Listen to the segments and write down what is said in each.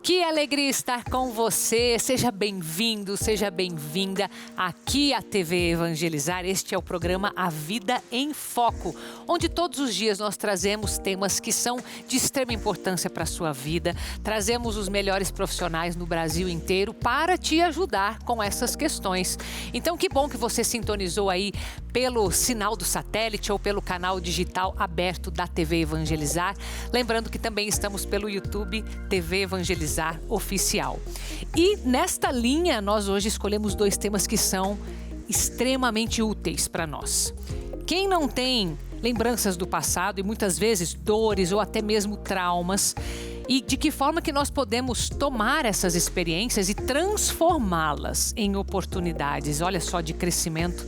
Que alegria estar com você. Seja bem-vindo, seja bem-vinda aqui à TV Evangelizar. Este é o programa A Vida em Foco, onde todos os dias nós trazemos temas que são de extrema importância para a sua vida. Trazemos os melhores profissionais no Brasil inteiro para te ajudar com essas questões. Então, que bom que você sintonizou aí pelo sinal do satélite ou pelo canal digital aberto da TV Evangelizar. Lembrando que também estamos pelo YouTube TV Evangelizar Oficial. E nesta linha, nós hoje escolhemos dois temas que são extremamente úteis para nós. Quem não tem lembranças do passado e muitas vezes dores ou até mesmo traumas, e de que forma que nós podemos tomar essas experiências e transformá-las em oportunidades, olha só, de crescimento.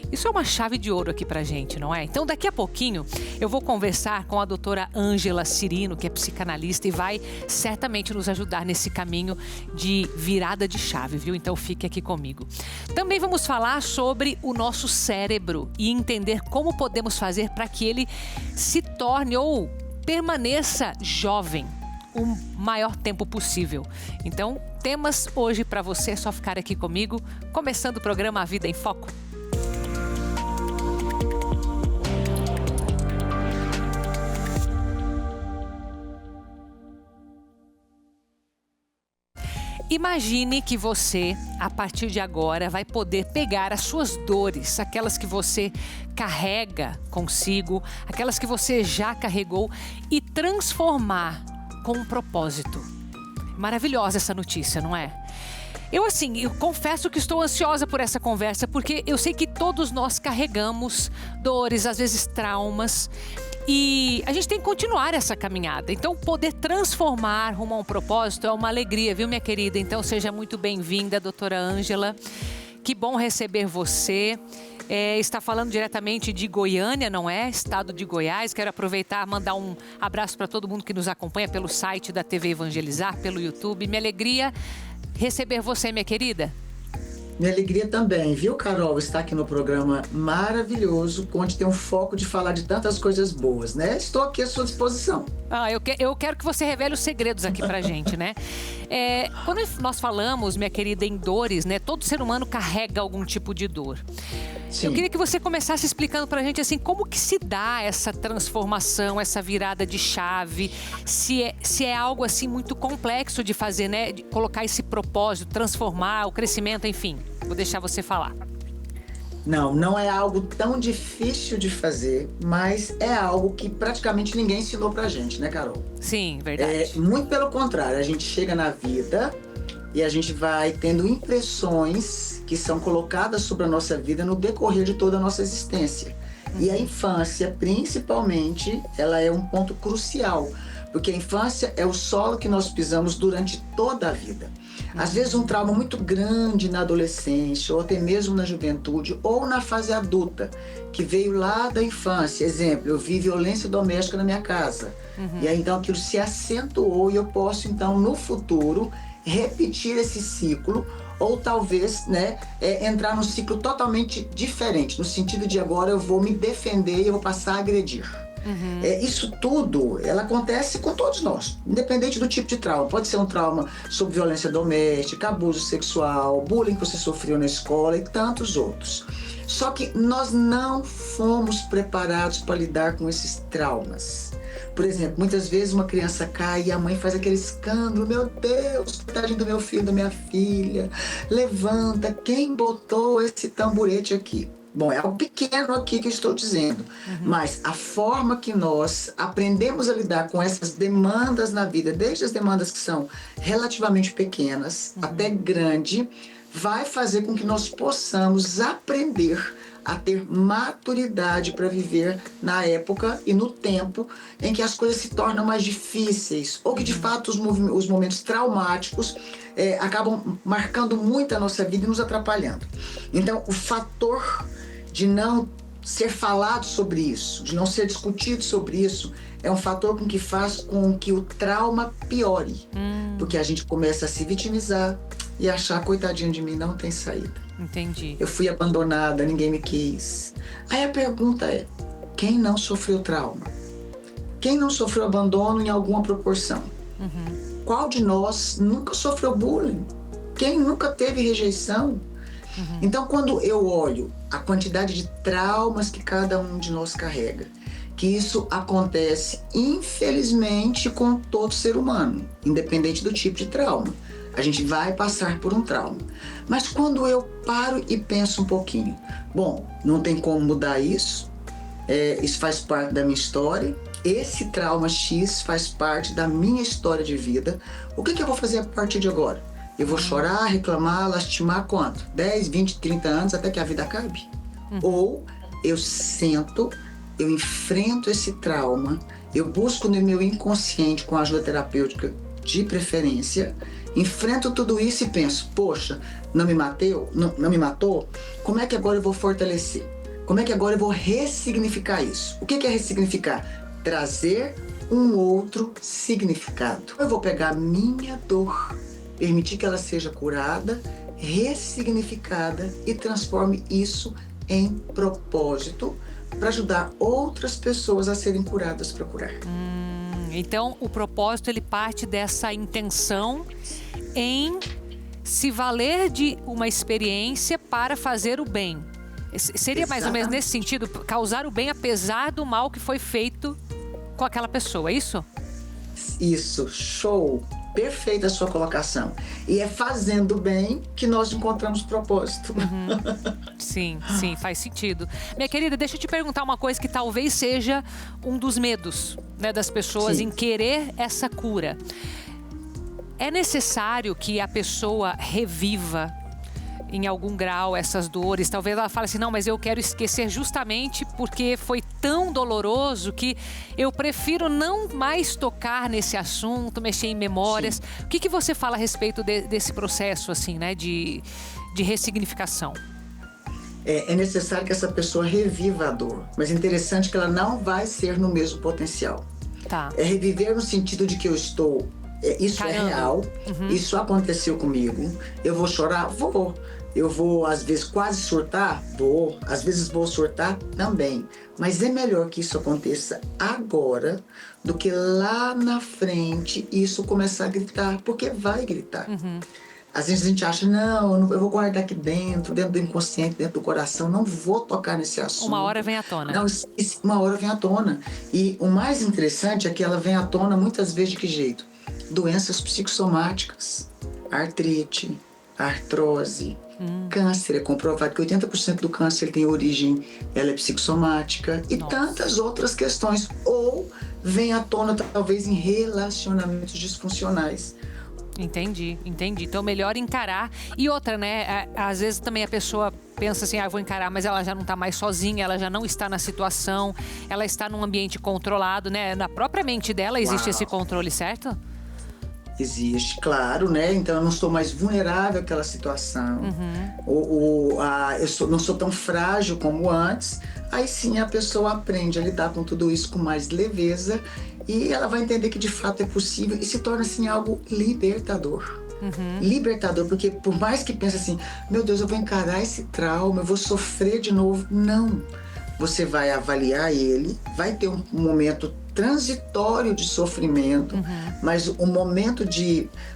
Isso é uma chave de ouro aqui pra gente, não é? Então, daqui a pouquinho, eu vou conversar com a doutora Ângela Cirino, que é psicanalista e vai certamente nos ajudar nesse caminho de virada de chave, viu? Então, fique aqui comigo. Também vamos falar sobre o nosso cérebro e entender como podemos fazer para que ele se torne ou permaneça jovem o maior tempo possível. Então, temas hoje para você, é só ficar aqui comigo, começando o programa A Vida em Foco. Imagine que você, a partir de agora, vai poder pegar as suas dores, aquelas que você carrega consigo, aquelas que você já carregou, e transformar com um propósito. Maravilhosa essa notícia, não é? Eu confesso que estou ansiosa por essa conversa, porque eu sei que todos nós carregamos dores, às vezes traumas, e a gente tem que continuar essa caminhada. Então, poder transformar rumo a um propósito é uma alegria, viu, minha querida? Então, seja muito bem-vinda, doutora Ângela. Que bom receber você. Está falando diretamente de Goiânia, não é? Estado de Goiás. Quero aproveitar e mandar um abraço para todo mundo que nos acompanha pelo site da TV Evangelizar, pelo YouTube. Minha alegria receber você, minha querida. Minha alegria também, viu, Carol? Estar aqui no programa maravilhoso, onde tem um foco de falar de tantas coisas boas, né? Estou aqui à sua disposição. Eu quero que você revele os segredos aqui pra gente, né? Quando nós falamos, minha querida, em dores, né? Todo ser humano carrega algum tipo de dor. Sim. Eu queria que você começasse explicando pra gente, assim, como que se dá essa transformação, essa virada de chave, se é algo, assim, muito complexo de fazer, né? De colocar esse propósito, transformar, o crescimento, enfim. Vou deixar você falar. Não é algo tão difícil de fazer, mas é algo que praticamente ninguém ensinou pra gente, né, Carol? Sim, verdade. Muito pelo contrário, a gente chega na vida e a gente vai tendo impressões que são colocadas sobre a nossa vida no decorrer de toda a nossa existência. E a infância, principalmente, ela é um ponto crucial, porque a infância é o solo que nós pisamos durante toda a vida. Às vezes um trauma muito grande na adolescência, ou até mesmo na juventude, ou na fase adulta, que veio lá da infância. Exemplo, eu vi violência doméstica na minha casa. E aí então aquilo se acentuou e eu posso então no futuro repetir esse ciclo, ou talvez, né, entrar num ciclo totalmente diferente, no sentido de agora eu vou me defender e eu vou passar a agredir. Isso tudo, ela acontece com todos nós, independente do tipo de trauma. Pode ser um trauma sobre violência doméstica, abuso sexual, bullying que você sofreu na escola e tantos outros. Só que nós não fomos preparados para lidar com esses traumas. Por exemplo, muitas vezes uma criança cai e a mãe faz aquele escândalo. Meu Deus, tadinho do meu filho, da minha filha. Levanta, quem botou esse tamborete aqui? Bom, é algo pequeno aqui que eu estou dizendo, mas a forma que nós aprendemos a lidar com essas demandas na vida, desde as demandas que são relativamente pequenas até grande, vai fazer com que nós possamos aprender a ter maturidade para viver na época e no tempo em que as coisas se tornam mais difíceis, ou que de fato os momentos traumáticos acabam marcando muito a nossa vida e nos atrapalhando. Então, o fator de não ser falado sobre isso, de não ser discutido sobre isso, é um fator que faz com que o trauma piore. Porque a gente começa a se vitimizar e achar, coitadinho de mim, não tem saída. Entendi. Eu fui abandonada, ninguém me quis. Aí a pergunta é, quem não sofreu trauma? Quem não sofreu abandono em alguma proporção? qual de nós nunca sofreu bullying? Quem nunca teve rejeição? Então, quando eu olho a quantidade de traumas que cada um de nós carrega, que isso acontece, infelizmente, com todo ser humano, independente do tipo de trauma. A gente vai passar por um trauma. Mas quando eu paro e penso um pouquinho, bom, não tem como mudar isso, isso faz parte da minha história, esse trauma X faz parte da minha história de vida, o que eu vou fazer a partir de agora? Eu vou chorar, reclamar, lastimar quanto? 10, 20, 30 anos até que a vida acabe? Ou eu sento, eu enfrento esse trauma, eu busco no meu inconsciente com a ajuda terapêutica de preferência, enfrento tudo isso e penso, poxa, não me matou? Como é que agora eu vou fortalecer? Como é que agora eu vou ressignificar isso? O que é ressignificar? Trazer um outro significado. Eu vou pegar a minha dor, permitir que ela seja curada, ressignificada e transforme isso em propósito para ajudar outras pessoas a serem curadas para curar. Então, o propósito ele parte dessa intenção em se valer de uma experiência para fazer o bem. Seria mais ou menos nesse sentido, causar o bem apesar do mal que foi feito com aquela pessoa, é isso? Isso, show! Perfeita a sua colocação. E é fazendo bem que nós encontramos propósito. Sim, faz sentido. Minha querida, deixa eu te perguntar uma coisa que talvez seja um dos medos, né, das pessoas em querer essa cura. É necessário que a pessoa reviva em algum grau essas dores? Talvez ela fale assim, não, mas eu quero esquecer justamente porque foi tão doloroso que eu prefiro não mais tocar nesse assunto, mexer em memórias. O que você fala a respeito desse processo, assim, né, de ressignificação? É necessário que essa pessoa reviva a dor, mas é interessante que ela não vai ser no mesmo potencial. Tá. É reviver no sentido de que eu estou... isso é real, isso aconteceu comigo, eu vou chorar? Vou. Eu vou, às vezes, quase surtar? Vou. Às vezes vou surtar? Também. Mas é melhor que isso aconteça agora do que lá na frente isso começar a gritar, porque vai gritar. Às vezes a gente acha, não, eu vou guardar aqui dentro do inconsciente, dentro do coração, não vou tocar nesse assunto. Uma hora vem à tona. Não, uma hora vem à tona. E o mais interessante é que ela vem à tona muitas vezes de que jeito? Doenças psicossomáticas, artrite, artrose, câncer. É comprovado que 80% do câncer tem origem, ela é psicossomática e tantas outras questões. Ou vem à tona talvez em relacionamentos disfuncionais. Entendi. Então, melhor encarar. E outra, né? Às vezes também a pessoa pensa assim, vou encarar, mas ela já não está mais sozinha, ela já não está na situação, ela está num ambiente controlado, né? Na própria mente dela existe esse controle, certo? Existe, claro, né? Então eu não sou mais vulnerável àquela situação. Eu não sou tão frágil como antes. Aí sim a pessoa aprende a lidar com tudo isso com mais leveza e ela vai entender que de fato é possível e se torna assim algo libertador. Libertador, porque por mais que pense assim, meu Deus, eu vou encarar esse trauma, eu vou sofrer de novo. Não. Você vai avaliar ele, vai ter um momento transitório de sofrimento, mas o momento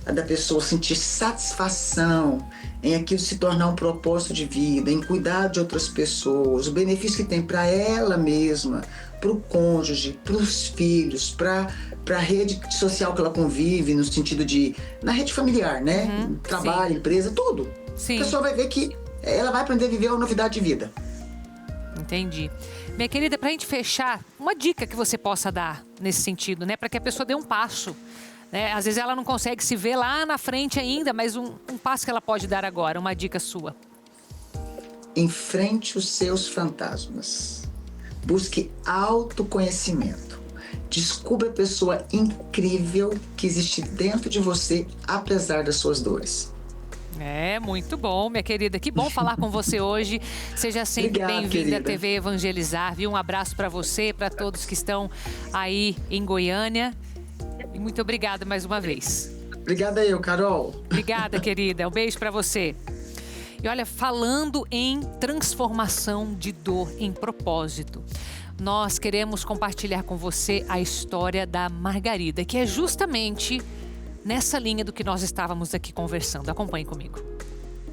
da pessoa sentir satisfação em aquilo se tornar um propósito de vida, em cuidar de outras pessoas, o benefício que tem para ela mesma, para o cônjuge, para os filhos, para a rede social que ela convive, no sentido de... na rede familiar, né? Trabalho, empresa, tudo. Sim. A pessoa vai ver que ela vai aprender a viver uma novidade de vida. Entendi. Minha querida, para a gente fechar, uma dica que você possa dar nesse sentido, né? Para que a pessoa dê um passo. Né? Às vezes ela não consegue se ver lá na frente ainda, mas um passo que ela pode dar agora, uma dica sua. Enfrente os seus fantasmas. Busque autoconhecimento. Descubra a pessoa incrível que existe dentro de você, apesar das suas dores. Muito bom, minha querida. Que bom falar com você hoje. Seja sempre bem-vinda à TV Evangelizar, viu? Um abraço para você, para todos que estão aí em Goiânia. E muito obrigada mais uma vez. Obrigada eu, Carol. Obrigada, querida. Um beijo para você. E olha, falando em transformação de dor em propósito, nós queremos compartilhar com você a história da Margarida, que é justamente nessa linha do que nós estávamos aqui conversando. Acompanhe comigo.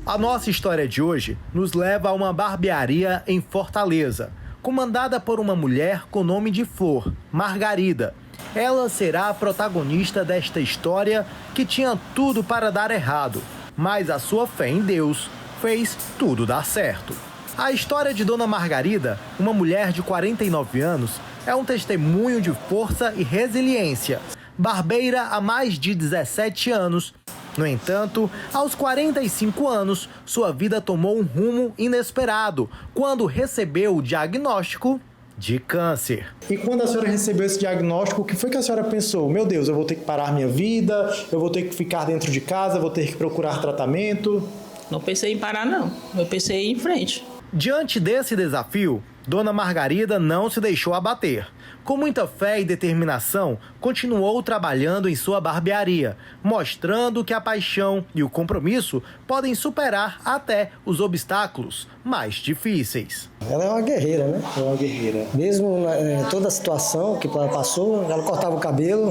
A nossa história de hoje nos leva a uma barbearia em Fortaleza, comandada por uma mulher com nome de Flor, Margarida. Ela será a protagonista desta história que tinha tudo para dar errado, mas a sua fé em Deus fez tudo dar certo. A história de Dona Margarida, uma mulher de 49 anos, é um testemunho de força e resiliência. Barbeira há mais de 17 anos. No entanto, aos 45 anos, sua vida tomou um rumo inesperado quando recebeu o diagnóstico de câncer. E quando a senhora recebeu esse diagnóstico, o que foi que a senhora pensou? Meu Deus, eu vou ter que parar minha vida, eu vou ter que ficar dentro de casa, vou ter que procurar tratamento? Não pensei em parar, não. Eu pensei em ir em frente. Diante desse desafio, Dona Margarida não se deixou abater. Com muita fé e determinação, continuou trabalhando em sua barbearia, mostrando que a paixão e o compromisso podem superar até os obstáculos mais difíceis. Ela é uma guerreira, né? É uma guerreira. Mesmo toda a situação que ela passou, ela cortava o cabelo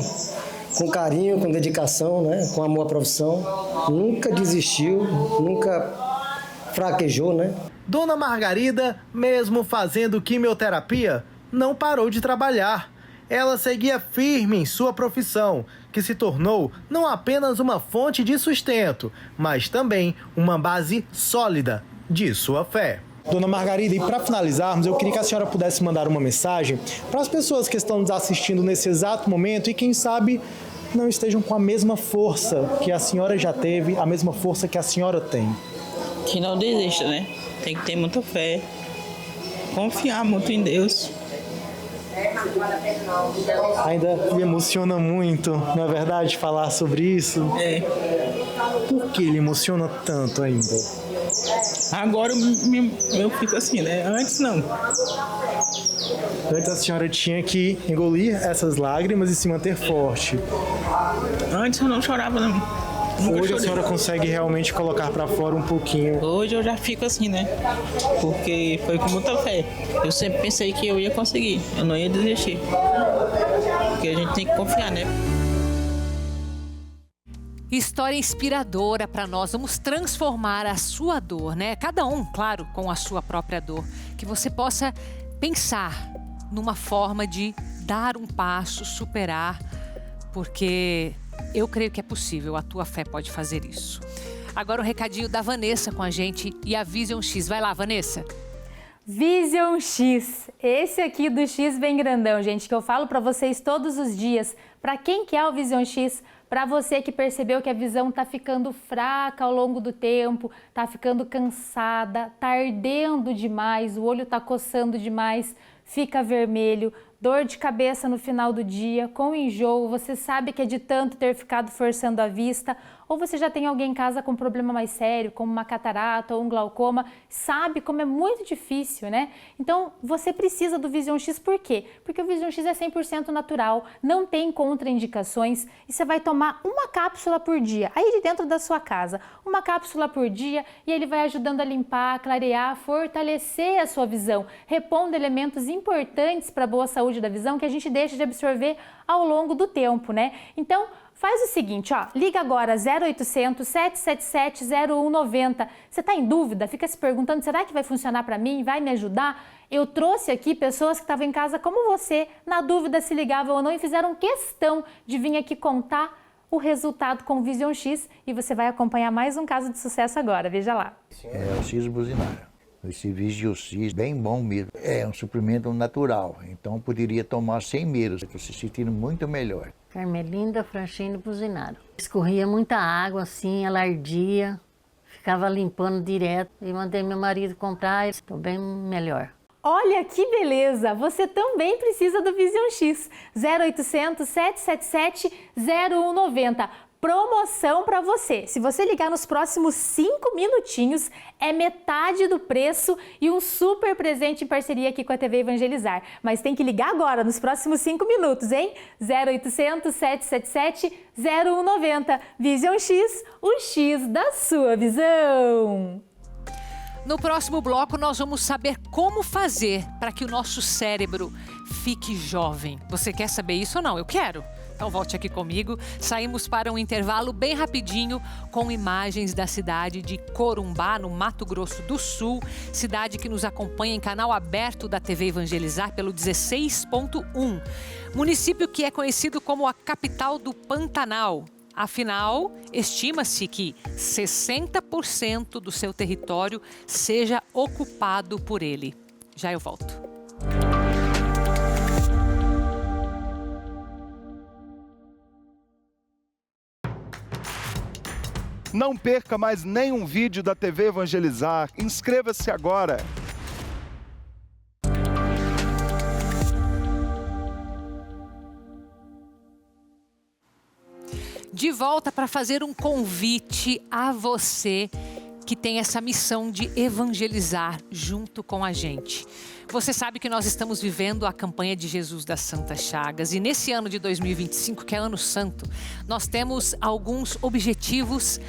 com carinho, com dedicação, né? Com amor à profissão. Nunca desistiu, nunca fraquejou, né? Dona Margarida, mesmo fazendo quimioterapia, não parou de trabalhar. Ela seguia firme em sua profissão, que se tornou não apenas uma fonte de sustento, mas também uma base sólida de sua fé. Dona Margarida, e para finalizarmos, eu queria que a senhora pudesse mandar uma mensagem para as pessoas que estão nos assistindo nesse exato momento e quem sabe não estejam com a mesma força que a senhora já teve, a mesma força que a senhora tem. Que não desista, né? Tem que ter muita fé, confiar muito em Deus. Ainda me emociona muito, não é verdade, falar sobre isso? É. Por que ele emociona tanto ainda? Agora eu fico assim, né? Antes não. Antes a senhora tinha que engolir essas lágrimas e se manter forte. Antes eu não chorava, não. Hoje a senhora consegue realmente colocar para fora um pouquinho. Hoje eu já fico assim, né? Porque foi com muita fé. Eu sempre pensei que eu ia conseguir, eu não ia desistir. Porque a gente tem que confiar, né? História inspiradora para nós. Vamos transformar a sua dor, né? Cada um, claro, com a sua própria dor. Que você possa pensar numa forma de dar um passo, superar, porque eu creio que é possível, a tua fé pode fazer isso. Agora o recadinho da Vanessa com a gente e a Vision X. Vai lá, Vanessa. Vision X, esse aqui do X bem grandão, gente, que eu falo para vocês todos os dias. Para quem que é o Vision X? Para você que percebeu que a visão tá ficando fraca ao longo do tempo, tá ficando cansada, tá ardendo demais, o olho tá coçando demais, fica vermelho, dor de cabeça no final do dia, com enjoo, você sabe que é de tanto ter ficado forçando a vista, ou você já tem alguém em casa com um problema mais sério, como uma catarata ou um glaucoma, sabe como é muito difícil, né? Então, você precisa do Vision X, por quê? Porque o Vision X é 100% natural, não tem contraindicações e você vai tomar uma cápsula por dia, aí de dentro da sua casa, uma cápsula por dia e ele vai ajudando a limpar, clarear, fortalecer a sua visão, repondo elementos importantes para a boa saúde da visão que a gente deixa de absorver ao longo do tempo, né? Então, faz o seguinte, ó, liga agora 0800 777 0190. Você está em dúvida? Fica se perguntando, será que vai funcionar para mim? Vai me ajudar? Eu trouxe aqui pessoas que estavam em casa como você, na dúvida se ligavam ou não e fizeram questão de vir aqui contar o resultado com o Vision X e você vai acompanhar mais um caso de sucesso agora, veja lá. É o siso buzinário. Esse Vision X, bem bom mesmo. É um suplemento natural, então poderia tomar sem medo, estou se sentindo muito melhor. Carmelinda Franchini Buzinaro. Escorria muita água assim, ela ardia, ficava limpando direto e mandei meu marido comprar, estou bem melhor. Olha que beleza! Você também precisa do Vision X. 0800 777 0190. Promoção para você. Se você ligar nos próximos 5 minutinhos, é metade do preço e um super presente em parceria aqui com a TV Evangelizar. Mas tem que ligar agora, nos próximos 5 minutos, hein? 0800 777 0190. Vision X, o X da sua visão. No próximo bloco, nós vamos saber como fazer para que o nosso cérebro fique jovem. Você quer saber isso ou não? Eu quero. Então volte aqui comigo. Saímos para um intervalo bem rapidinho com imagens da cidade de Corumbá, no Mato Grosso do Sul. Cidade que nos acompanha em canal aberto da TV Evangelizar pelo 16.1. Município que é conhecido como a capital do Pantanal. Afinal, estima-se que 60% do seu território seja ocupado por ele. Já eu volto. Não perca mais nenhum vídeo da TV Evangelizar. Inscreva-se agora. De volta para fazer um convite a você que tem essa missão de evangelizar junto com a gente. Você sabe que nós estamos vivendo a campanha de Jesus das Santas Chagas e nesse ano de 2025, que é ano santo, nós temos alguns objetivos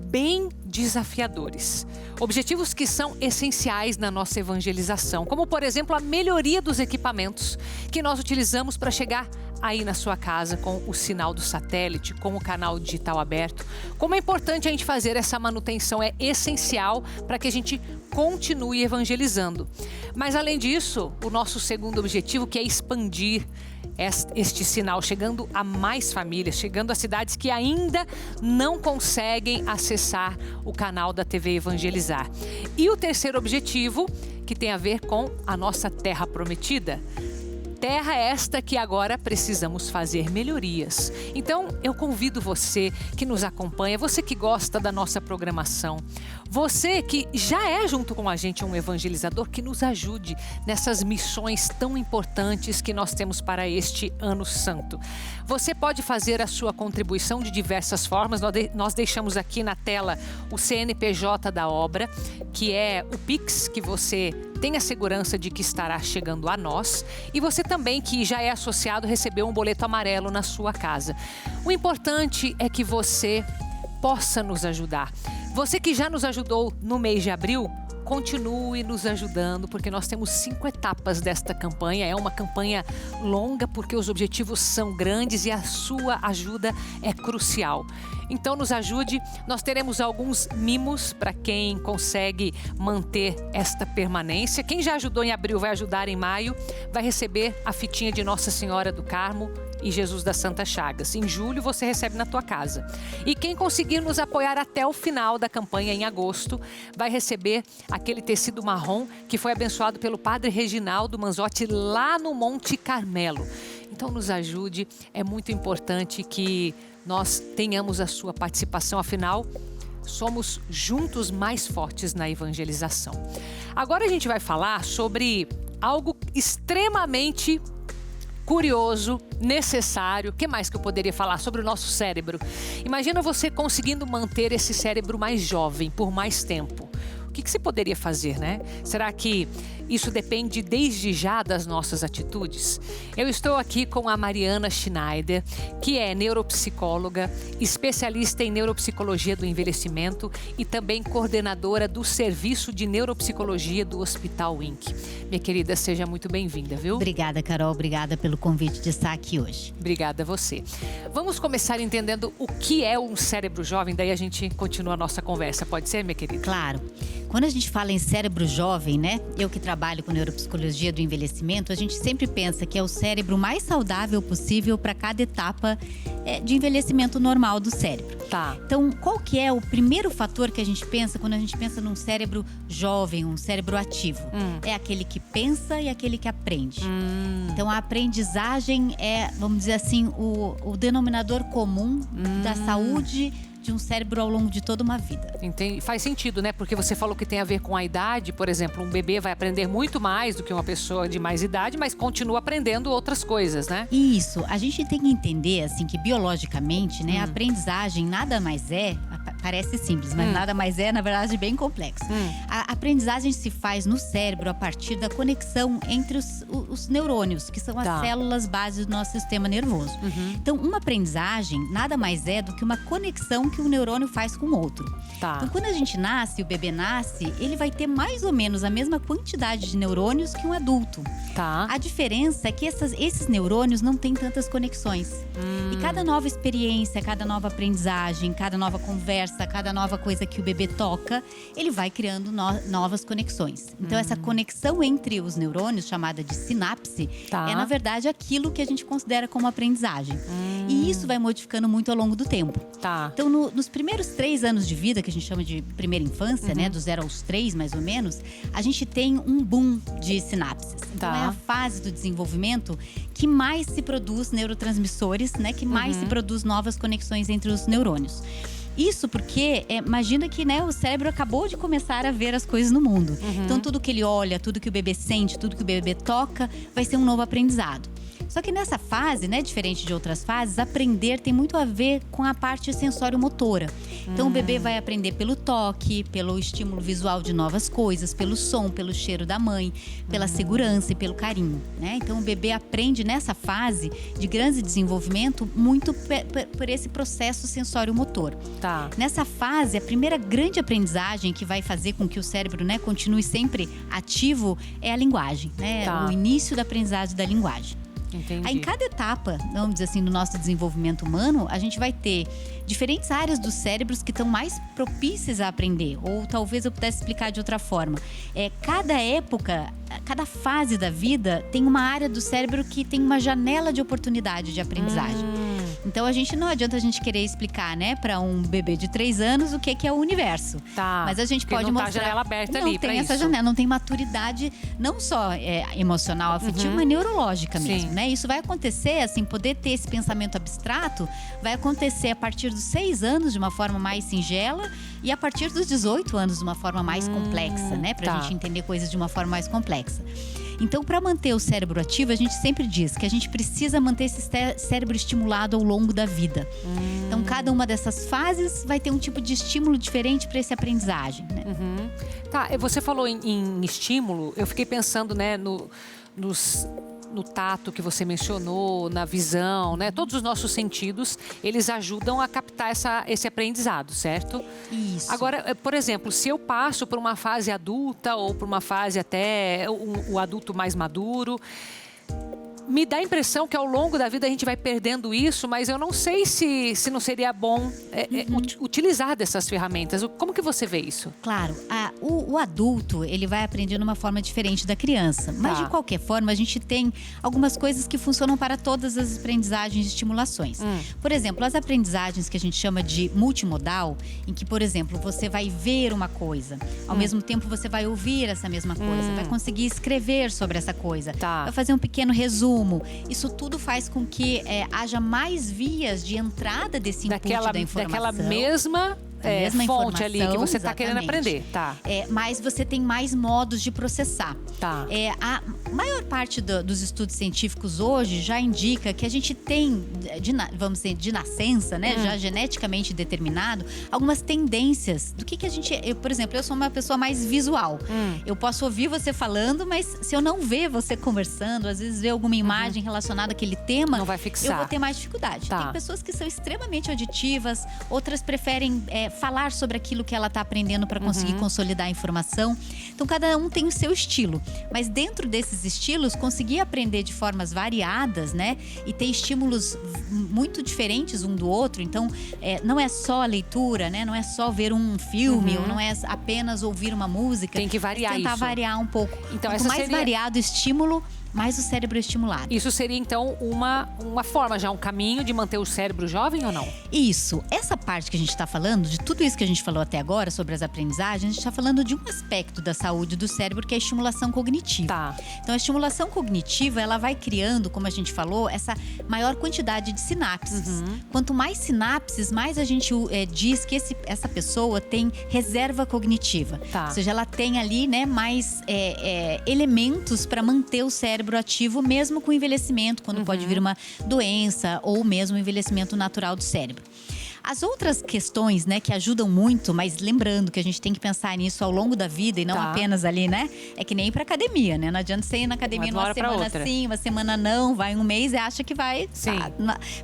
bem desafiadores. Objetivos que são essenciais na nossa evangelização, como por exemplo a melhoria dos equipamentos que nós utilizamos para chegar aí na sua casa com o sinal do satélite, com o canal digital aberto. Como é importante a gente fazer essa manutenção, é essencial para que a gente continue evangelizando. Mas além disso, o nosso segundo objetivo, que é expandir este sinal, chegando a mais famílias, chegando a cidades que ainda não conseguem acessar o canal da TV Evangelizar. E o terceiro objetivo, que tem a ver com a nossa terra prometida. Terra esta que agora precisamos fazer melhorias. Então, eu convido você que nos acompanha, você que gosta da nossa programação, você que já é junto com a gente um evangelizador, que nos ajude nessas missões tão importantes que nós temos para este ano santo. Você pode fazer a sua contribuição de diversas formas. Nós deixamos aqui na tela o CNPJ da obra, que é o Pix, que você tem a segurança de que estará chegando a nós. E você também, que já é associado, recebeu um boleto amarelo na sua casa. O importante é que você possa nos ajudar. Você que já nos ajudou no mês de abril, continue nos ajudando, porque nós temos 5 etapas desta campanha. É uma campanha longa, porque os objetivos são grandes e a sua ajuda é crucial. Então nos ajude, nós teremos alguns mimos para quem consegue manter esta permanência. Quem já ajudou em abril vai ajudar em maio, vai receber a fitinha de Nossa Senhora do Carmo e Jesus das Santas Chagas. Em julho você recebe na tua casa. E quem conseguir nos apoiar até o final da campanha, em agosto, vai receber aquele tecido marrom que foi abençoado pelo Padre Reginaldo Manzotti lá no Monte Carmelo. Então nos ajude, é muito importante que nós tenhamos a sua participação, afinal, somos juntos mais fortes na evangelização. Agora a gente vai falar sobre algo extremamente curioso, necessário. O que mais que eu poderia falar sobre o nosso cérebro? Imagina você conseguindo manter esse cérebro mais jovem por mais tempo. O que você poderia fazer, né? Será que isso depende desde já das nossas atitudes? Eu estou aqui com a Mariana Schneider, que é neuropsicóloga, especialista em neuropsicologia do envelhecimento e também coordenadora do Serviço de Neuropsicologia do Hospital INC. Minha querida, seja muito bem-vinda, viu? Obrigada, Carol. Obrigada pelo convite de estar aqui hoje. Obrigada a você. Vamos começar entendendo o que é um cérebro jovem, daí a gente continua a nossa conversa. Pode ser, minha querida? Claro. Quando a gente fala em cérebro jovem, né? Eu que trabalho com neuropsicologia do envelhecimento, a gente sempre pensa que é o cérebro mais saudável possível para cada etapa de envelhecimento normal do cérebro. Tá. Então, qual que é o primeiro fator que a gente pensa quando a gente pensa num cérebro jovem, um cérebro ativo? É aquele que pensa e aquele que aprende. Então, a aprendizagem é, vamos dizer assim, o denominador comum da saúde de um cérebro ao longo de toda uma vida. Entendi. Faz sentido, né? Porque você falou que tem a ver com a idade. Por exemplo, um bebê vai aprender muito mais do que uma pessoa de mais idade, mas continua aprendendo outras coisas, né? Isso. A gente tem que entender, assim, que biologicamente, né, a aprendizagem nada mais é, Parece simples, mas nada mais é, na verdade, bem complexo. A aprendizagem se faz no cérebro a partir da conexão entre os neurônios, que são as células base do nosso sistema nervoso. Então, uma aprendizagem nada mais é do que uma conexão que um neurônio faz com o outro. Então, quando a gente nasce, o bebê nasce, ele vai ter mais ou menos a mesma quantidade de neurônios que um adulto. A diferença é que esses neurônios não têm tantas conexões. E cada nova experiência, cada nova aprendizagem, cada nova conversa, cada nova coisa que o bebê toca, ele vai criando novas conexões. Então, essa conexão entre os neurônios, chamada de sinapse, é, na verdade, aquilo que a gente considera como aprendizagem. E isso vai modificando muito ao longo do tempo. Então, nos primeiros 3 anos de vida, que a gente chama de primeira infância, né, do 0 aos 3, mais ou menos, a gente tem um boom de sinapses. Então, é a fase do desenvolvimento que mais se produz neurotransmissores, né, que mais se produz novas conexões entre os neurônios. Isso porque, imagina que, né, o cérebro acabou de começar a ver as coisas no mundo. Então, tudo que ele olha, tudo que o bebê sente, tudo que o bebê toca, vai ser um novo aprendizado. Só que nessa fase, né, diferente de outras fases, aprender tem muito a ver com a parte sensório-motora. Então, o bebê vai aprender pelo toque, pelo estímulo visual de novas coisas, pelo som, pelo cheiro da mãe, pela segurança e pelo carinho, né? Então, o bebê aprende nessa fase de grande desenvolvimento muito por esse processo sensório-motor. Nessa fase, a primeira grande aprendizagem que vai fazer com que o cérebro, né, continue sempre ativo é a linguagem, né? O início da aprendizagem da linguagem. Aí, em cada etapa, vamos dizer assim, do nosso desenvolvimento humano, a gente vai ter diferentes áreas dos cérebros que estão mais propícias a aprender. Ou talvez eu pudesse explicar de outra forma. Cada época, cada fase da vida tem uma área do cérebro que tem uma janela de oportunidade de aprendizagem. Então, não adianta a gente querer explicar, né, para um bebê de 3 anos o que é o universo. Mas a gente pode mostrar. Não tá a janela aberta ali pra isso. Não tem essa janela, não tem maturidade, não só emocional, afetiva, mas neurológica mesmo, né? Isso vai acontecer, assim, poder ter esse pensamento abstrato vai acontecer a partir dos 6 anos de uma forma mais singela e a partir dos 18 anos de uma forma mais complexa, né? Pra gente entender coisas de uma forma mais complexa. Então, para manter o cérebro ativo, a gente sempre diz que a gente precisa manter esse cérebro estimulado ao longo da vida. Então, cada uma dessas fases vai ter um tipo de estímulo diferente para essa aprendizagem, né? Você falou em estímulo, eu fiquei pensando, né, no tato que você mencionou, na visão, né? Todos os nossos sentidos, eles ajudam a captar esse aprendizado, certo? Isso. Agora, por exemplo, se eu passo por uma fase adulta ou por uma fase até o adulto mais maduro, me dá a impressão que ao longo da vida a gente vai perdendo isso, mas eu não sei se não seria bom utilizar dessas ferramentas. Como que você vê isso? Claro, o adulto, ele vai aprender de uma forma diferente da criança. Mas, de qualquer forma, a gente tem algumas coisas que funcionam para todas as aprendizagens e estimulações. Por exemplo, as aprendizagens que a gente chama de multimodal, em que, por exemplo, você vai ver uma coisa, ao mesmo tempo você vai ouvir essa mesma coisa, vai conseguir escrever sobre essa coisa, vai fazer um pequeno resumo. Isso tudo faz com que haja mais vias de entrada desse input da informação. Daquela mesma fonte ali que você está querendo aprender. Mas você tem mais modos de processar. A maior parte dos estudos científicos hoje já indica que a gente tem, vamos dizer, de nascença, né, já geneticamente determinado, algumas tendências do que a gente... por exemplo, eu sou uma pessoa mais visual. Eu posso ouvir você falando, mas se eu não ver você conversando, às vezes ver alguma imagem relacionada àquele tema, não vai fixar. Eu vou ter mais dificuldade. Tem pessoas que são extremamente auditivas, outras preferem falar sobre aquilo que ela está aprendendo para conseguir consolidar a informação. Então, cada um tem o seu estilo. Mas dentro desses estilos, conseguir aprender de formas variadas, né? E ter estímulos muito diferentes um do outro. Então, não é só a leitura, né? Não é só ver um filme, ou não é apenas ouvir uma música. Tem que variar isso. Tentar variar um pouco. Então, quanto mais variado o estímulo, mais o cérebro é estimulado. Isso seria, então, uma forma, já um caminho de manter o cérebro jovem ou não? Isso. Essa parte que a gente está falando, de tudo isso que a gente falou até agora sobre as aprendizagens, a gente está falando de um aspecto da saúde do cérebro, que é a estimulação cognitiva. Então, a estimulação cognitiva, ela vai criando, como a gente falou, essa maior quantidade de sinapses. Quanto mais sinapses, mais a gente diz que essa pessoa tem reserva cognitiva. Ou seja, ela tem ali, né, mais elementos para manter o cérebro ativo, mesmo com o envelhecimento, quando pode vir uma doença ou mesmo o envelhecimento natural do cérebro. As outras questões, né, que ajudam muito, mas lembrando que a gente tem que pensar nisso ao longo da vida e não apenas ali, né? É que nem ir pra academia, né? Não adianta você ir na academia numa semana sim, uma semana não, vai um mês e acha que vai…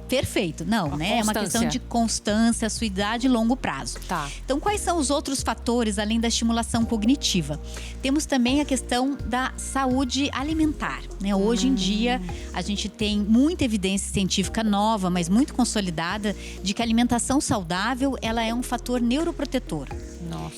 perfeito. Não, né? É uma questão de constância, sua idade e longo prazo. Então, quais são os outros fatores, além da estimulação cognitiva? Temos também a questão da saúde alimentar, né? Hoje em dia, a gente tem muita evidência científica nova, mas muito consolidada, de que a alimentação saudável, ela é um fator neuroprotetor.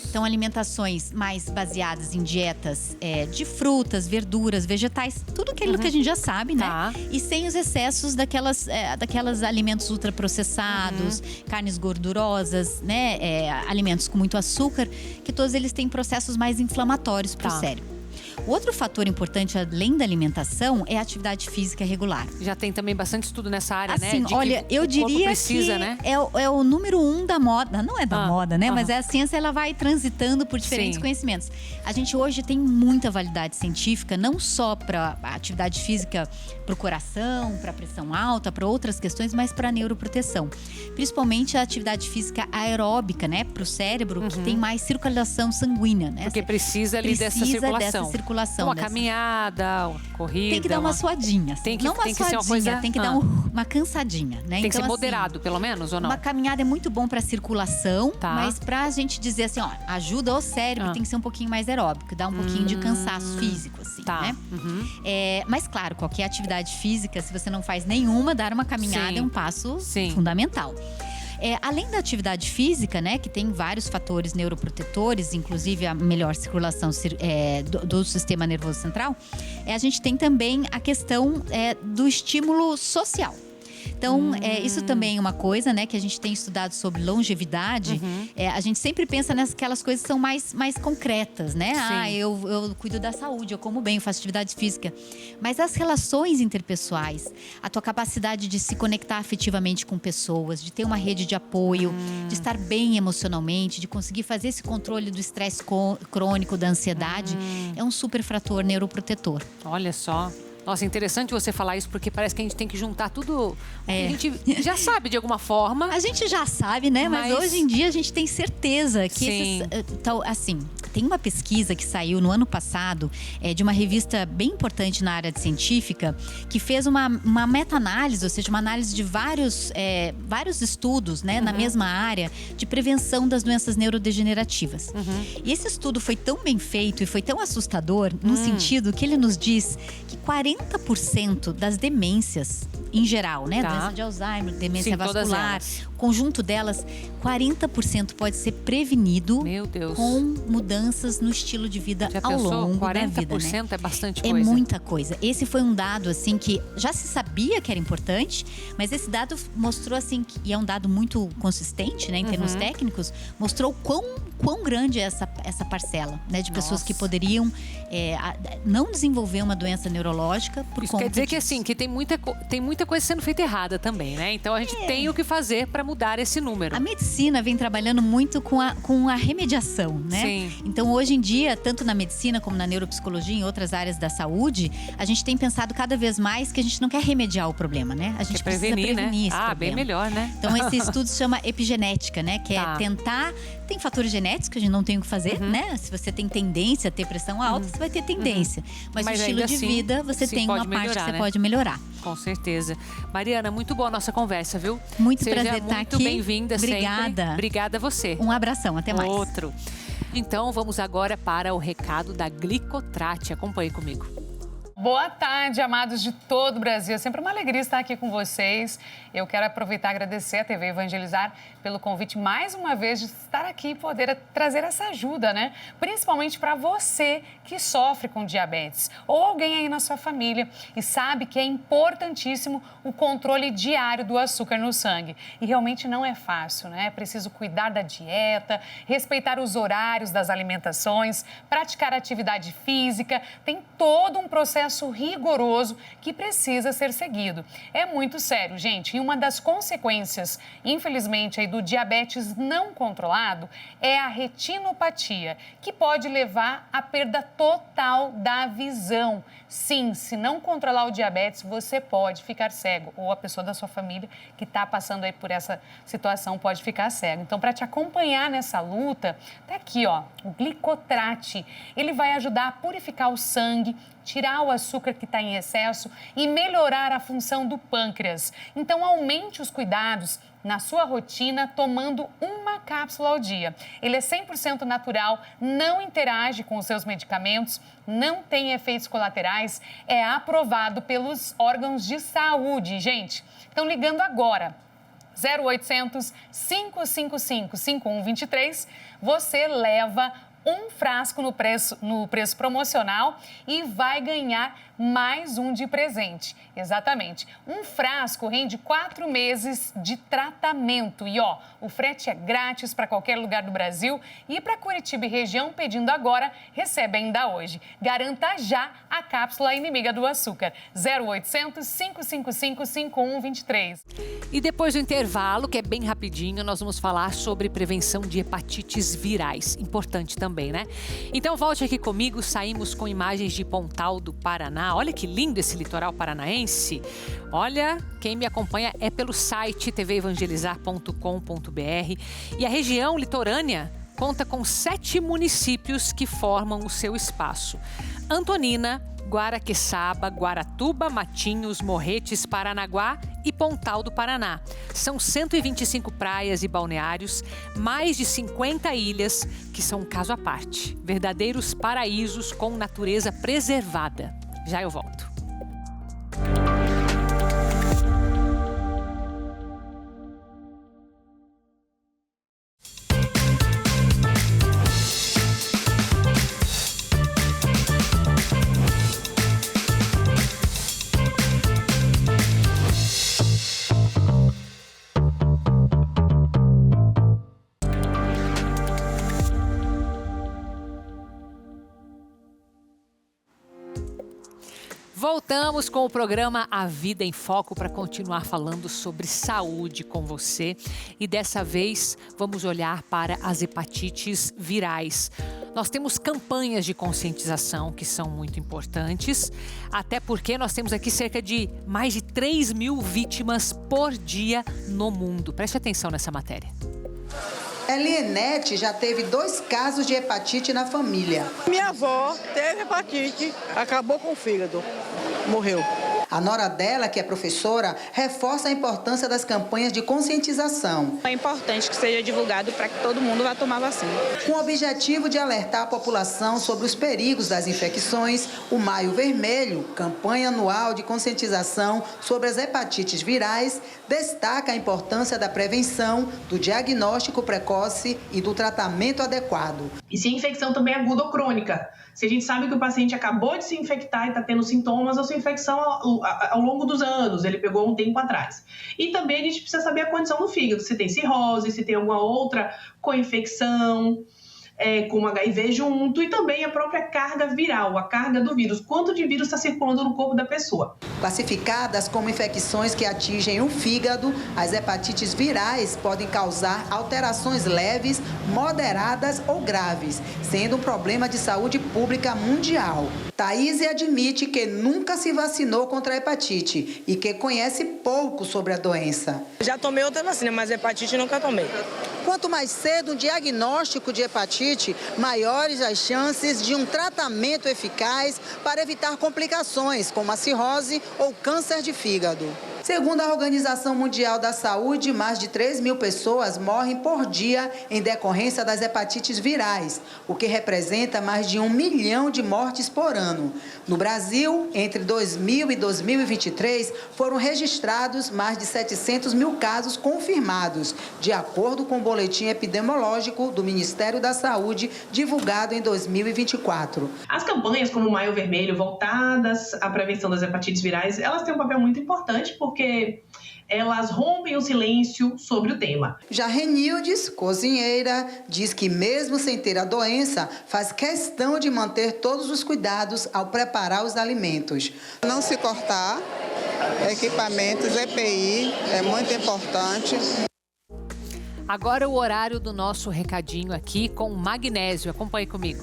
Então, alimentações mais baseadas em dietas de frutas, verduras, vegetais, tudo aquilo que a gente já sabe, né? E sem os excessos daquelas alimentos ultraprocessados, carnes gordurosas, né? Alimentos com muito açúcar, que todos eles têm processos mais inflamatórios para o cérebro. O outro fator importante, além da alimentação, é a atividade física regular. Já tem também bastante estudo nessa área, assim, né? De olha, eu diria precisa, que né? é o número 1 da moda. Não é da moda, né? Mas a ciência, ela vai transitando por diferentes conhecimentos. A gente hoje tem muita validade científica, não só para atividade física, para o coração, para a pressão alta, para outras questões, mas para a neuroproteção. Principalmente a atividade física aeróbica, né? Para o cérebro, que tem mais circulação sanguínea, né? Porque precisa ali dessa circulação. Uma caminhada, uma corrida. Tem que dar uma suadinha. Tem que, não uma tem suadinha, que ser uma coisa… tem que dar uma cansadinha, né? Tem que então, ser moderado, pelo menos, ou não? Uma caminhada é muito bom para circulação, mas pra gente dizer assim, ó, ajuda o cérebro, tem que ser um pouquinho mais aeróbico, dá um pouquinho de cansaço físico, assim, né? Mas claro, qualquer atividade física, se você não faz nenhuma, dar uma caminhada é um passo fundamental. Além da atividade física, né, que tem vários fatores neuroprotetores, inclusive a melhor circulação do sistema nervoso central, a gente tem também a questão do estímulo social. Então, isso também é uma coisa, né, que a gente tem estudado sobre longevidade. A gente sempre pensa naquelas coisas que são mais concretas, né? Eu cuido da saúde, eu como bem, eu faço atividade física. Mas as relações interpessoais, a tua capacidade de se conectar afetivamente com pessoas, de ter uma rede de apoio, de estar bem emocionalmente, de conseguir fazer esse controle do estresse crônico, da ansiedade, é um super fator neuroprotetor. Olha só. Nossa, interessante você falar isso, porque parece que a gente tem que juntar tudo. A gente já sabe de alguma forma. A gente já sabe, né? Mas hoje em dia a gente tem certeza que tem uma pesquisa que saiu no ano passado, de uma revista bem importante na área científica, que fez uma meta-análise, ou seja, uma análise de vários estudos, né, na mesma área, de prevenção das doenças neurodegenerativas. E esse estudo foi tão bem feito e foi tão assustador, no sentido que ele nos diz que 40% das demências em geral, né? Doença de Alzheimer, demência vascular, o conjunto delas, 40% pode ser prevenido com mudanças no estilo de vida ao longo da vida, né? 40% é bastante coisa. É muita coisa. Esse foi um dado, assim, que já se sabia que era importante, mas esse dado mostrou, assim, e é um dado muito consistente, né, em termos técnicos, mostrou quão grande é essa parcela, né, de pessoas que poderiam não desenvolver uma doença neurológica por Isso conta quer dizer disso. que, assim, que tem muita coisa sendo feita errada também, né? Então a gente tem o que fazer para mudar esse número. A medicina vem trabalhando muito com a remediação, né? Sim. Então, hoje em dia, tanto na medicina como na neuropsicologia e em outras áreas da saúde, a gente tem pensado cada vez mais que a gente não quer remediar o problema, né? A gente precisa prevenir né? esse problema. Bem melhor, né? Então, esse estudo se chama epigenética, né? Que é tentar… Tem fatores genéticos que a gente não tem o que fazer, né? Se você tem tendência a ter pressão alta, você vai ter tendência. Mas o estilo de vida, você tem uma parte que você pode melhorar. Com certeza. Mariana, muito boa a nossa conversa, viu? Muito prazer estar aqui. Muito bem-vinda sempre. Obrigada. Obrigada a você. Um abração, até mais. Outro. Então, vamos agora para o recado da Glicotrate. Acompanhe comigo. Boa tarde, amados de todo o Brasil. É sempre uma alegria estar aqui com vocês. Eu quero aproveitar e agradecer à TV Evangelizar pelo convite mais uma vez de estar aqui e poder trazer essa ajuda, né? Principalmente para você que sofre com diabetes ou alguém aí na sua família e sabe que é importantíssimo o controle diário do açúcar no sangue. E realmente não é fácil, né? É preciso cuidar da dieta, respeitar os horários das alimentações, praticar atividade física. Tem todo um processo processo rigoroso que precisa ser seguido. É muito sério, gente. E uma das consequências, infelizmente, aí, do diabetes não controlado é a retinopatia, que pode levar à perda total da visão. Sim, se não controlar o diabetes, você pode ficar cego, ou a pessoa da sua família que está passando aí por essa situação pode ficar cego. Então, para te acompanhar nessa luta, tá aqui, ó, o Glicotrate. Ele vai ajudar a purificar o sangue, tirar o açúcar que está em excesso e melhorar a função do pâncreas. Então, aumente os cuidados na sua rotina tomando uma cápsula ao dia. Ele é 100% natural, não interage com os seus medicamentos, não tem efeitos colaterais, é aprovado pelos órgãos de saúde, gente. Então, ligando agora, 0800 555 5123, você leva um frasco no preço promocional e vai ganhar mais um de presente. Exatamente. Um frasco rende 4 meses de tratamento. E, ó, o frete é grátis para qualquer lugar do Brasil. E para Curitiba e região, pedindo agora, recebe ainda hoje. Garanta já a cápsula inimiga do açúcar. 0800 555 5123. E depois do intervalo, que é bem rapidinho, nós vamos falar sobre prevenção de hepatites virais. Importante também, né? Então volte aqui comigo, saímos com imagens de Pontal do Paraná. Olha que lindo esse litoral paranaense. Olha, quem me acompanha é pelo site tvevangelizar.com.br. E a região litorânea conta com 7 municípios que formam o seu espaço: Antonina, Guaraqueçaba, Guaratuba, Matinhos, Morretes, Paranaguá e Pontal do Paraná. São 125 praias e balneários, mais de 50 ilhas, que são um caso à parte. Verdadeiros paraísos com natureza preservada. Já eu volto. Voltamos com o programa A Vida em Foco para continuar falando sobre saúde com você. E dessa vez vamos olhar para as hepatites virais. Nós temos campanhas de conscientização que são muito importantes, até porque nós temos aqui cerca de mais de 3 mil vítimas por dia no mundo. Preste atenção nessa matéria. Elienete já teve 2 casos de hepatite na família. Minha avó teve hepatite, acabou com o fígado, morreu. A nora dela, que é professora, reforça a importância das campanhas de conscientização. É importante que seja divulgado para que todo mundo vá tomar vacina. Com o objetivo de alertar a população sobre os perigos das infecções, o Maio Vermelho, campanha anual de conscientização sobre as hepatites virais, destaca a importância da prevenção, do diagnóstico precoce e do tratamento adequado. E se a infecção também é aguda ou crônica? Se a gente sabe que o paciente acabou de se infectar e está tendo sintomas, ou sua infecção ao longo dos anos, ele pegou um tempo atrás. E também a gente precisa saber a condição do fígado, se tem cirrose, se tem alguma outra co-infecção, como HIV junto, e também a própria carga viral, a carga do vírus, quanto de vírus está circulando no corpo da pessoa. Classificadas como infecções que atingem o fígado, as hepatites virais podem causar alterações leves, moderadas ou graves, sendo um problema de saúde pública mundial. Thaís admite que nunca se vacinou contra a hepatite e que conhece pouco sobre a doença. Já tomei outra vacina, mas hepatite nunca tomei. Quanto mais cedo um diagnóstico de hepatite, maiores as chances de um tratamento eficaz para evitar complicações, como a cirrose ou câncer de fígado. Segundo a Organização Mundial da Saúde, mais de 3 mil pessoas morrem por dia em decorrência das hepatites virais, o que representa mais de 1 milhão de mortes por ano. No Brasil, entre 2000 e 2023, foram registrados mais de 700 mil casos confirmados, de acordo com o boletim epidemiológico do Ministério da Saúde, divulgado em 2024. As campanhas como o Maio Vermelho, voltadas à prevenção das hepatites virais, elas têm um papel muito importante, porque elas rompem o silêncio sobre o tema. Já Renildes, cozinheira, diz que mesmo sem ter a doença, faz questão de manter todos os cuidados ao preparar os alimentos. Não se cortar, equipamentos, EPI, é muito importante. Agora o horário do nosso recadinho aqui com magnésio. Acompanhe comigo.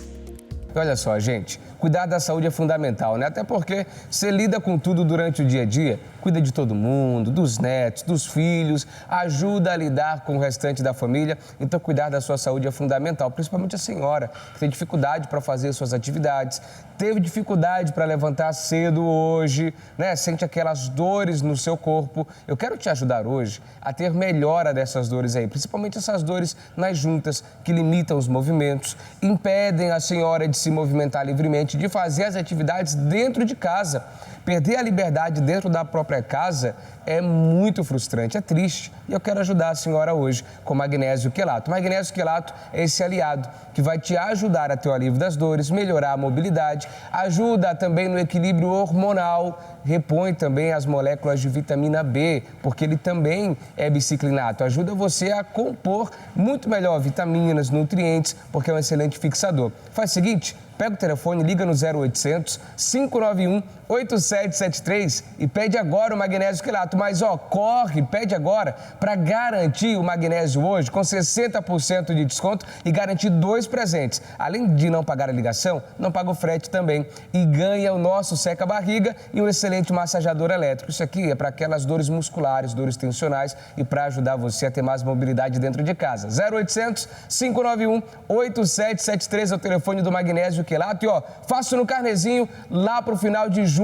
Olha só, gente, cuidar da saúde é fundamental, né? Até porque você lida com tudo durante o dia a dia, cuida de todo mundo, dos netos, dos filhos, ajuda a lidar com o restante da família. Então, cuidar da sua saúde é fundamental, principalmente a senhora, que tem dificuldade para fazer suas atividades, teve dificuldade para levantar cedo hoje, né? Sente aquelas dores no seu corpo. Eu quero te ajudar hoje a ter melhora dessas dores aí, principalmente essas dores nas juntas que limitam os movimentos, impedem a senhora de se movimentar livremente, de fazer as atividades dentro de casa. Perder a liberdade dentro da própria casa é muito frustrante, é triste. E eu quero ajudar a senhora hoje com magnésio quelato. Magnésio quelato é esse aliado que vai te ajudar a ter o alívio das dores, melhorar a mobilidade, ajuda também no equilíbrio hormonal, repõe também as moléculas de vitamina B, porque ele também é biciclinato. Ajuda você a compor muito melhor vitaminas, nutrientes, porque é um excelente fixador. Faz o seguinte, pega o telefone, liga no 0800 591 8773 e pede agora o magnésio quelato. Mas, corre, pede agora para garantir o magnésio hoje com 60% de desconto e garantir 2 presentes. Além de não pagar a ligação, não paga o frete também e ganha o nosso seca-barriga e um excelente massageador elétrico. Isso aqui é para aquelas dores musculares, dores tensionais e para ajudar você a ter mais mobilidade dentro de casa. 0800 591 8773 é o telefone do magnésio quelato e, faço no carnezinho lá pro final de junho,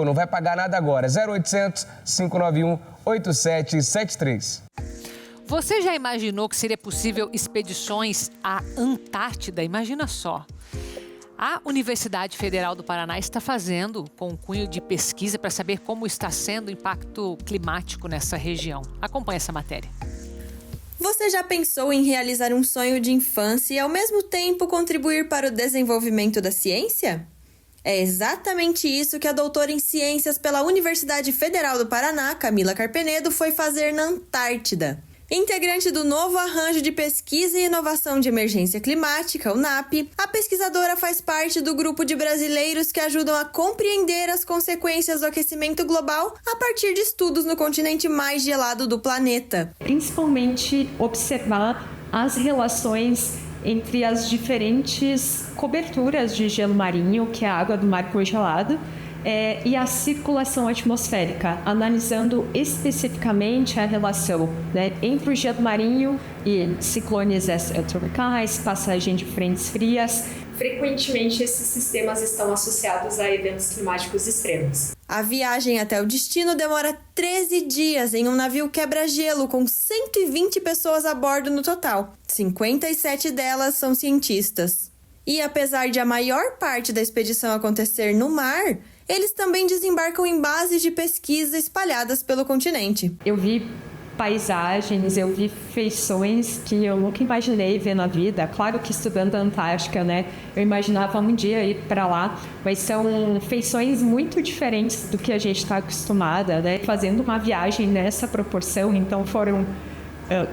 não vai pagar nada agora. 0800 591 8773. Você já imaginou que seria possível expedições à Antártida? Imagina só. A Universidade Federal do Paraná está fazendo com um cunho de pesquisa para saber como está sendo o impacto climático nessa região. Acompanhe essa matéria. Você já pensou em realizar um sonho de infância e, ao mesmo tempo, contribuir para o desenvolvimento da ciência? É exatamente isso que a doutora em Ciências pela Universidade Federal do Paraná, Camila Carpenedo, foi fazer na Antártida. Integrante do novo arranjo de pesquisa e inovação de emergência climática, o NAP, a pesquisadora faz parte do grupo de brasileiros que ajudam a compreender as consequências do aquecimento global a partir de estudos no continente mais gelado do planeta. Principalmente observar as relações entre as diferentes coberturas de gelo marinho, que é a água do mar congelado, e a circulação atmosférica, analisando especificamente a relação entre o gelo marinho e ciclones extratropicais, passagem de frentes frias. Frequentemente, esses sistemas estão associados a eventos climáticos extremos. A viagem até o destino demora 13 dias em um navio quebra-gelo com 120 pessoas a bordo no total. 57 delas são cientistas. E apesar de a maior parte da expedição acontecer no mar, eles também desembarcam em bases de pesquisa espalhadas pelo continente. Eu vi paisagens, eu vi feições que eu nunca imaginei ver na vida. Claro que estudando a Antártica, eu imaginava um dia ir para lá, mas são feições muito diferentes do que a gente está acostumada, fazendo uma viagem nessa proporção. Então foram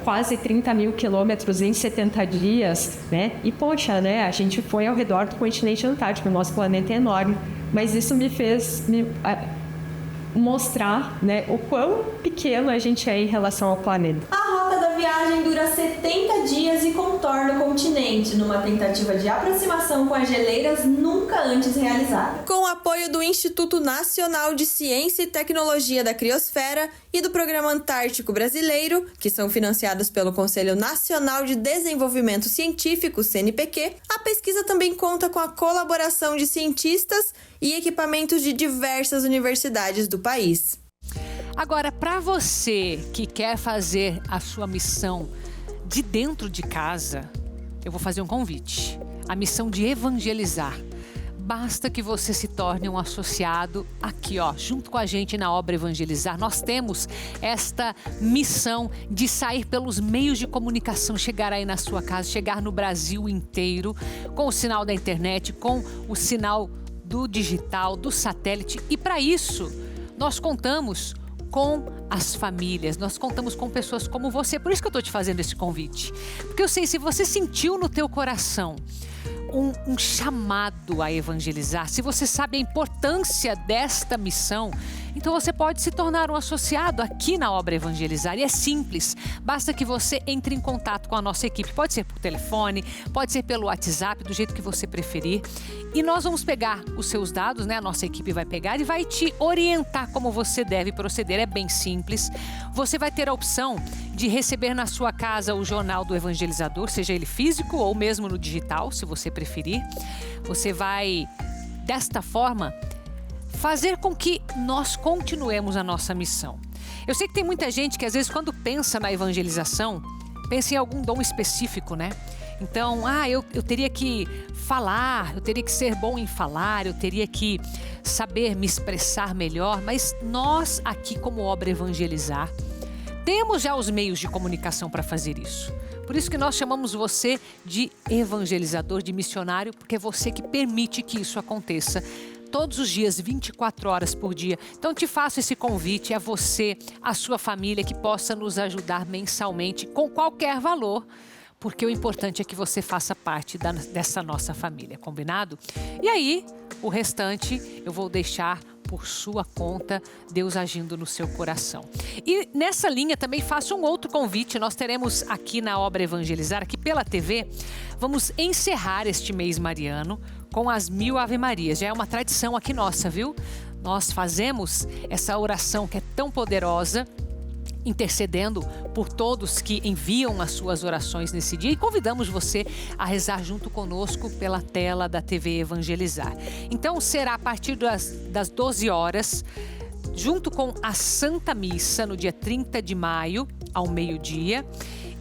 quase 30 mil quilômetros em 70 dias, E, poxa, a gente foi ao redor do continente antártico, o nosso planeta é enorme. Mas isso me fez mostrar o quão pequeno a gente é em relação ao planeta. A rota da viagem dura 70 dias e contorna o continente, numa tentativa de aproximação com as geleiras nunca antes realizada. Com o apoio do Instituto Nacional de Ciência e Tecnologia da Criosfera e do Programa Antártico Brasileiro, que são financiados pelo Conselho Nacional de Desenvolvimento Científico, CNPq, a pesquisa também conta com a colaboração de cientistas e equipamentos de diversas universidades do país. Agora, para você que quer fazer a sua missão de dentro de casa, eu vou fazer um convite. A missão de evangelizar. Basta que você se torne um associado aqui, junto com a gente na obra Evangelizar. Nós temos esta missão de sair pelos meios de comunicação, chegar aí na sua casa, chegar no Brasil inteiro, com o sinal da internet, com o sinal do digital, do satélite. E para isso, nós contamos com as famílias, nós contamos com pessoas como você. Por isso que eu estou te fazendo esse convite. Porque eu sei, se você sentiu no teu coração um chamado a evangelizar, se você sabe a importância desta missão, então você pode se tornar um associado aqui na Obra Evangelizar. E é simples, basta que você entre em contato com a nossa equipe. Pode ser por telefone, pode ser pelo WhatsApp, do jeito que você preferir. E nós vamos pegar os seus dados, né? A nossa equipe vai pegar e vai te orientar como você deve proceder. É bem simples. Você vai ter a opção de receber na sua casa o Jornal do Evangelizador, seja ele físico ou mesmo no digital, se você preferir. Você vai, desta forma, fazer com que nós continuemos a nossa missão. Eu sei que tem muita gente que às vezes quando pensa na evangelização, pensa em algum dom específico, né? Então, eu teria que falar, eu teria que ser bom em falar, eu teria que saber me expressar melhor, mas nós aqui como Obra Evangelizar, temos já os meios de comunicação para fazer isso. Por isso que nós chamamos você de evangelizador, de missionário, porque é você que permite que isso aconteça todos os dias, 24 horas por dia. Então te faço esse convite a você, a sua família, que possa nos ajudar mensalmente com qualquer valor, porque o importante é que você faça parte dessa nossa família, combinado? E aí, o restante eu vou deixar por sua conta, Deus agindo no seu coração. E nessa linha também faço um outro convite. Nós teremos aqui na Obra Evangelizar, aqui pela TV, vamos encerrar este mês mariano com as 1000 Ave Marias. Já é uma tradição aqui nossa, viu? Nós fazemos essa oração que é tão poderosa, intercedendo por todos que enviam as suas orações nesse dia, e convidamos você a rezar junto conosco pela tela da TV Evangelizar. Então será a partir das 12 horas, junto com a Santa Missa, no dia 30 de maio, ao meio-dia.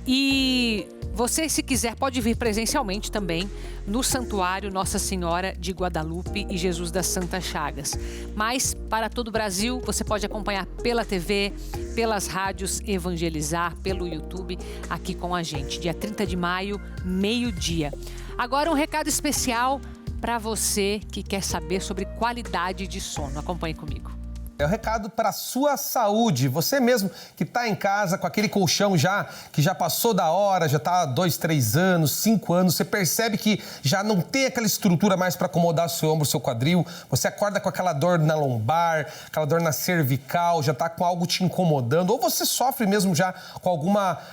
E você, se quiser, pode vir presencialmente também no Santuário Nossa Senhora de Guadalupe e Jesus das Santas Chagas. Mas para todo o Brasil, você pode acompanhar pela TV, pelas rádios Evangelizar, pelo YouTube, aqui com a gente. Dia 30 de maio, meio-dia. Agora um recado especial para você que quer saber sobre qualidade de sono. Acompanhe comigo. É o recado para a sua saúde. Você mesmo que está em casa com aquele colchão que já passou da hora, já está há 2, 3 anos, 5 anos, você percebe que já não tem aquela estrutura mais para acomodar seu ombro, seu quadril, você acorda com aquela dor na lombar, aquela dor na cervical, já está com algo te incomodando, ou você sofre mesmo já com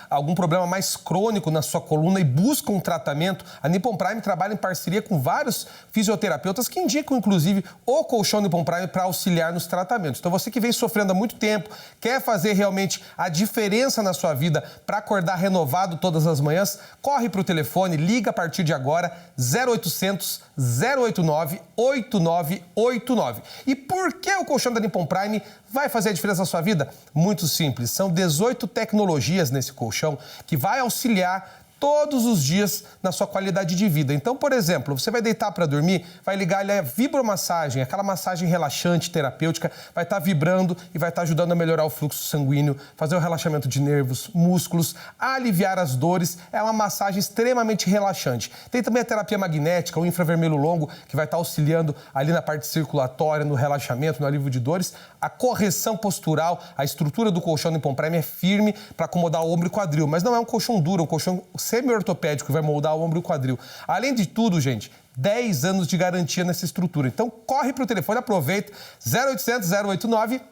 algum problema mais crônico na sua coluna e busca um tratamento. A Nippon Prime trabalha em parceria com vários fisioterapeutas que indicam, inclusive, o colchão Nippon Prime para auxiliar nos tratamentos. Então você que vem sofrendo há muito tempo, quer fazer realmente a diferença na sua vida para acordar renovado todas as manhãs, corre para o telefone, liga a partir de agora, 0800 089 8989. E por que o colchão da Nippon Prime vai fazer a diferença na sua vida? Muito simples, são 18 tecnologias nesse colchão que vai auxiliar todos os dias na sua qualidade de vida. Então, por exemplo, você vai deitar para dormir, vai ligar ali a vibromassagem, aquela massagem relaxante, terapêutica, vai estar vibrando e vai estar ajudando a melhorar o fluxo sanguíneo, fazer o relaxamento de nervos, músculos, aliviar as dores. É uma massagem extremamente relaxante. Tem também a terapia magnética, o infravermelho longo, que vai estar auxiliando ali na parte circulatória, no relaxamento, no alívio de dores. A correção postural, a estrutura do colchão Nippon Prime é firme para acomodar o ombro e quadril, mas não é um colchão duro, é um colchão semi-ortopédico que vai moldar o ombro e o quadril. Além de tudo, gente, 10 anos de garantia nessa estrutura. Então, corre para o telefone, aproveita, 0800 089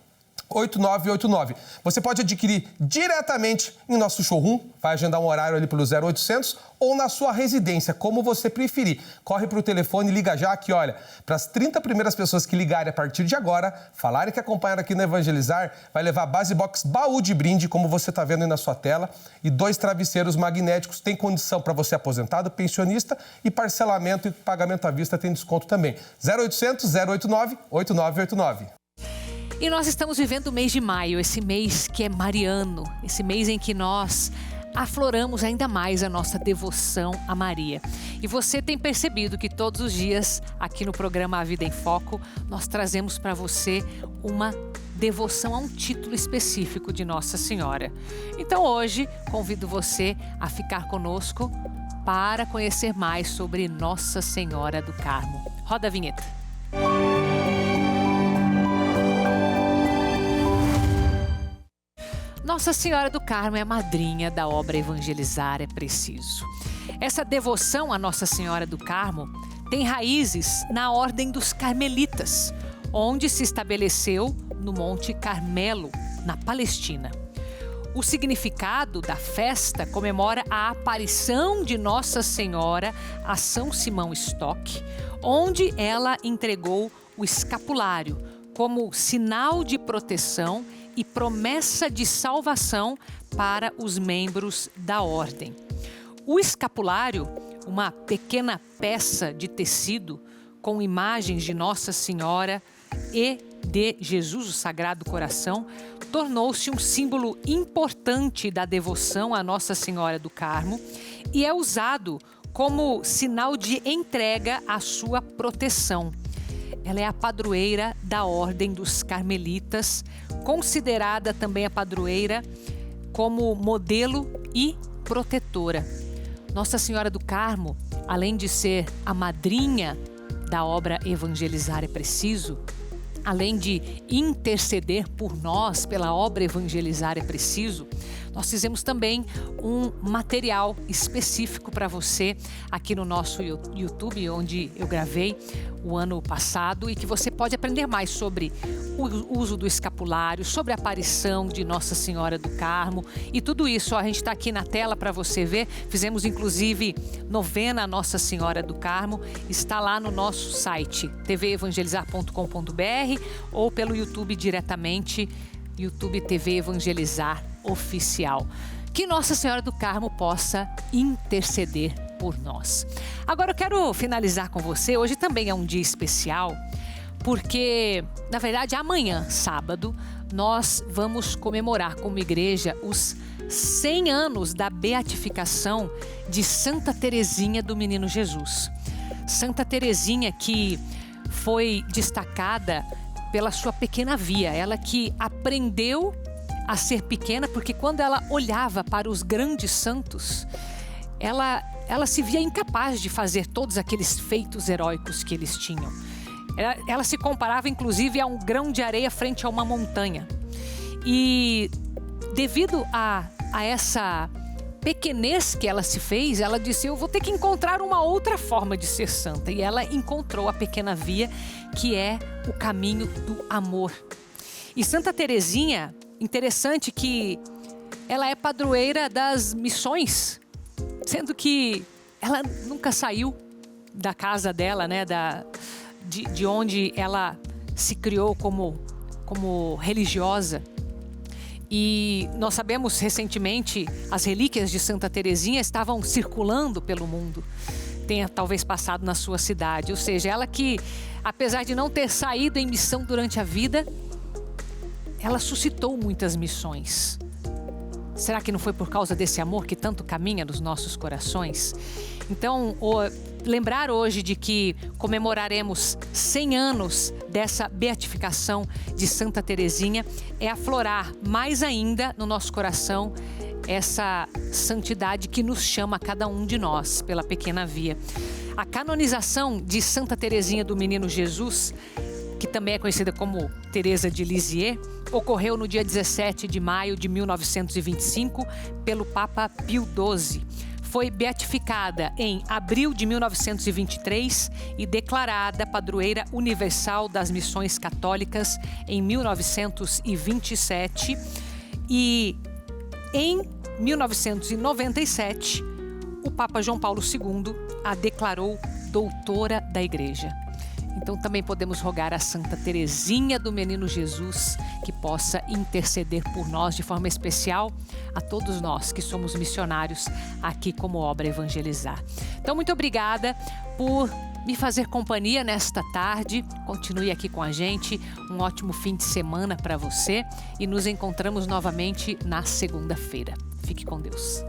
8989. Você pode adquirir diretamente em nosso showroom, vai agendar um horário ali pelo 0800 ou na sua residência, como você preferir. Corre para o telefone e liga já aqui, olha, para as 30 primeiras pessoas que ligarem a partir de agora, falarem que acompanharam aqui no Evangelizar, vai levar Base Box baú de brinde, como você está vendo aí na sua tela, e 2 travesseiros magnéticos. Tem condição para você aposentado, pensionista, e parcelamento e pagamento à vista tem desconto também. 0800 089 8989. E nós estamos vivendo o mês de maio, esse mês que é mariano, esse mês em que nós afloramos ainda mais a nossa devoção a Maria. E você tem percebido que todos os dias, aqui no programa A Vida em Foco, nós trazemos para você uma devoção a um título específico de Nossa Senhora. Então hoje, convido você a ficar conosco para conhecer mais sobre Nossa Senhora do Carmo. Roda a vinheta. Nossa Senhora do Carmo é a madrinha da obra Evangelizar é Preciso. Essa devoção a Nossa Senhora do Carmo tem raízes na Ordem dos Carmelitas, onde se estabeleceu no Monte Carmelo, na Palestina. O significado da festa comemora a aparição de Nossa Senhora a São Simão Stock, onde ela entregou o escapulário como sinal de proteção e promessa de salvação para os membros da ordem. O escapulário, uma pequena peça de tecido com imagens de Nossa Senhora e de Jesus, o Sagrado Coração, tornou-se um símbolo importante da devoção a Nossa Senhora do Carmo e é usado como sinal de entrega à sua proteção. Ela é a padroeira da Ordem dos Carmelitas, considerada também a padroeira como modelo e protetora. Nossa Senhora do Carmo, além de ser a madrinha da obra Evangelizar é Preciso, além de interceder por nós pela obra Evangelizar é Preciso, nós fizemos também um material específico para você aqui no nosso YouTube, onde eu gravei o ano passado e que você pode aprender mais sobre o uso do escapulário, sobre a aparição de Nossa Senhora do Carmo e tudo isso. A gente está aqui na tela para você ver. Fizemos inclusive novena Nossa Senhora do Carmo. Está lá no nosso site tvevangelizar.com.br ou pelo YouTube diretamente, YouTube TV Evangelizar Oficial. Que Nossa Senhora do Carmo possa interceder por nós. Agora eu quero finalizar com você. Hoje também é um dia especial, porque, na verdade, amanhã, sábado, nós vamos comemorar como igreja os 100 anos da beatificação de Santa Teresinha do Menino Jesus. Santa Teresinha que foi destacada pela sua pequena via, ela que aprendeu a ser pequena, porque quando ela olhava para os grandes santos, ela se via incapaz de fazer todos aqueles feitos heróicos que eles tinham. Ela se comparava inclusive a um grão de areia frente a uma montanha. E devido a essa pequenez que ela se fez, ela disse: eu vou ter que encontrar uma outra forma de ser santa. E ela encontrou a pequena via, que é o caminho do amor. E Santa Teresinha, interessante que ela é padroeira das missões, sendo que ela nunca saiu da casa dela, né, de onde ela se criou como religiosa. E nós sabemos recentemente, as relíquias de Santa Teresinha estavam circulando pelo mundo. Tenha talvez passado na sua cidade. Ou seja, ela que, apesar de não ter saído em missão durante a vida, ela suscitou muitas missões. Será que não foi por causa desse amor que tanto caminha nos nossos corações? Então, lembrar hoje de que comemoraremos 100 anos dessa beatificação de Santa Teresinha é aflorar mais ainda no nosso coração essa santidade que nos chama a cada um de nós pela pequena via. A canonização de Santa Teresinha do Menino Jesus, que também é conhecida como Teresa de Lisieux, ocorreu no dia 17 de maio de 1925 pelo Papa Pio XII. Foi beatificada em abril de 1923 e declarada padroeira universal das missões católicas em 1927. E em 1997, o Papa João Paulo II a declarou doutora da Igreja. Então também podemos rogar a Santa Teresinha do Menino Jesus que possa interceder por nós de forma especial a todos nós que somos missionários aqui como obra Evangelizar. Então muito obrigada por me fazer companhia nesta tarde. Continue aqui com a gente. Um ótimo fim de semana para você e nos encontramos novamente na segunda-feira. Fique com Deus.